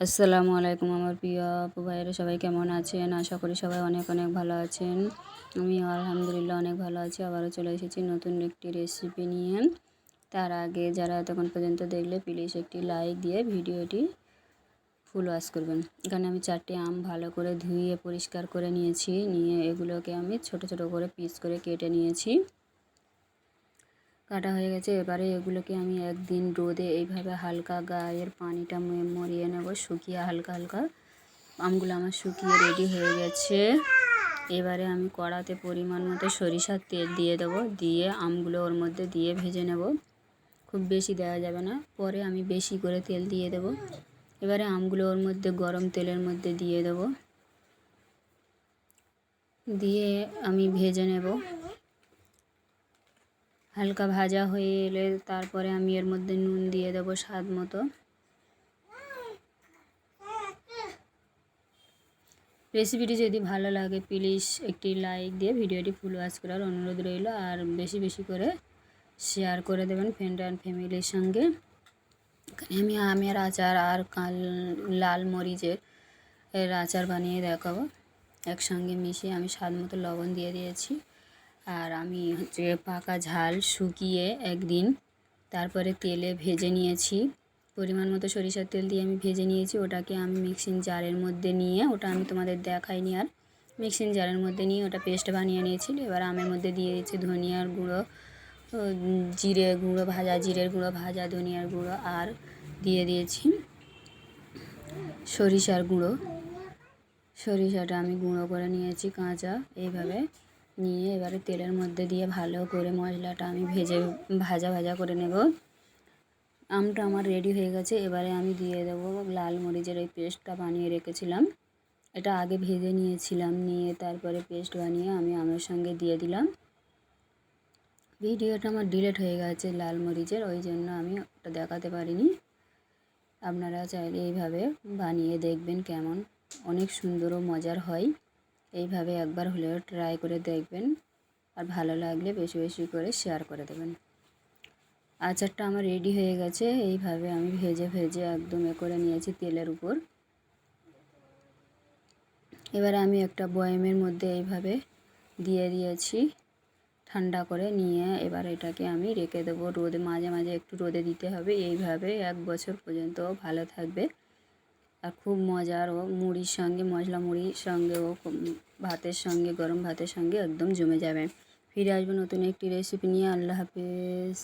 আসসালামু আলাইকুম আমার প্রিয় আপু ভাইয়েরা, সবাই কেমন আছেন? আশা করি সবাই অনেক অনেক ভালো আছেন। আমি আলহামদুলিল্লাহ অনেক ভালো আছি। আবারও চলে এসেছি নতুন একটি রেসিপি নিয়ে। তার আগে যারা এতক্ষণ পর্যন্ত দেখলে প্লিজ একটি লাইক দিয়ে ভিডিওটি ফুল ওয়াচ করবেন। এখানে আমি 4টি আম ভালো করে ধুয়ে পরিষ্কার করে নিয়েছি। নিয়ে এগুলোকে আমি ছোট ছোট করে পিস করে কেটে নিয়েছি। কাটা হয়ে গেছে। এবারে এগুলোকে আমি একদিন রোদে এইভাবে হালকা গায়ের পানিটা মরিয়ে নেব, শুকিয়ে হালকা হালকা। আমগুলো আমার শুকিয়ে রেডি হয়ে গেছে। এবারে আমি কড়াতে পরিমাণ মতো সরিষার তেল দিয়ে দেবো, দিয়ে আমগুলো ওর মধ্যে দিয়ে ভেজে নেব। খুব বেশি দেওয়া যাবে না, পরে আমি বেশি করে তেল দিয়ে দেবো। এবারে আমগুলো ওর মধ্যে গরম তেলের মধ্যে দিয়ে দেবো, দিয়ে আমি ভেজে নেব। হালকা ভাজা হয়ে এলে তারপরে আমি এর মধ্যে নুন দিয়ে দেবো স্বাদ মতো। রেসিপিটি যদি ভালো লাগে প্লিজ একটি লাইক দিয়ে ভিডিওটি ফুল ওয়াচ করার অনুরোধ রইল। আর বেশি বেশি করে শেয়ার করে দেবেন ফ্রেন্ড অ্যান্ড ফ্যামিলির সঙ্গে। এখানে আমি আমের আচার আর লাল মরিচের আচার বানিয়ে দেখাবো। একসঙ্গে মিশিয়ে আমি স্বাদ মতো লবণ দিয়ে দিয়েছি। আর আমি পাকা ঝাল শুকিয়ে একদিন তারপরে তেলে ভেজে নিয়েছি। পরিমাণ মতো সরিষার তেল দিয়ে আমি ভেজে নিয়েছি। ওটাকে আমি মিক্সিং জারের মধ্যে নিয়ে, ওটা আমি তোমাদের দেখাইনি আর, মিক্সিং জারের মধ্যে নিয়ে ওটা পেস্ট বানিয়ে নিয়েছি। এবার আমের মধ্যে দিয়ে দিয়েছি ধনিয়ার গুঁড়ো, জিরে গুঁড়ো ভাজা, জিরের গুঁড়ো ভাজা, ধনিয়ার গুঁড়ো, আর দিয়ে দিয়েছি সরিষার গুঁড়ো। সরিষাটা আমি গুঁড়ো করে নিয়েছি কাঁচা, এইভাবে নিয়ে এবারে তেলের মধ্যে দিয়ে ভালো করে মশলাটা আমি ভাজা ভাজা করে নেব। আমটা আমার রেডি হয়ে গেছে। এবারে আমি দিয়ে দেবো লাল মরিচের এই পেস্টটা বানিয়ে রেখেছিলাম। এটা আগে ভেজে নিয়েছিলাম, নিয়ে তারপরে পেস্ট বানিয়ে আমি আমের সঙ্গে দিয়ে দিলাম। ভিডিওটা আমার ডিলিট হয়ে গেছে লাল মরিচের, ওই জন্য আমি ওটা দেখাতে পারিনি। আপনারা চাইলে এইভাবে বানিয়ে দেখবেন, কেমন অনেক সুন্দর ও মজার হয়। এইভাবে একবার হলেও ট্রাই করে দেখবেন, আর ভালো লাগলে বেশি বেশি করে শেয়ার করে দেবেন। আচারটা আমার রেডি হয়ে গেছে। এইভাবে আমি ভেজে ভেজে একদম করে নিয়েছি তেলের উপর। এবার আমি একটা বয়ামের মধ্যে এইভাবে দিয়ে দিয়েছি ঠান্ডা করে নিয়ে। এবার এটাকে আমি রেখে দেবো রোদে, মাঝে মাঝে একটু রোদে দিতে হবে। এইভাবে 1 বছর পর্যন্ত ভালো থাকবে। আর খুব মজার, ও মুড়ির সঙ্গে, মশলা মুড়ির সঙ্গে, ও ভাতের সঙ্গে, গরম ভাতের সঙ্গে একদম জমে যাবে। ফিরে আসবো নতুন একটি রেসিপি নিয়ে। আল্লাহ হাফেজ।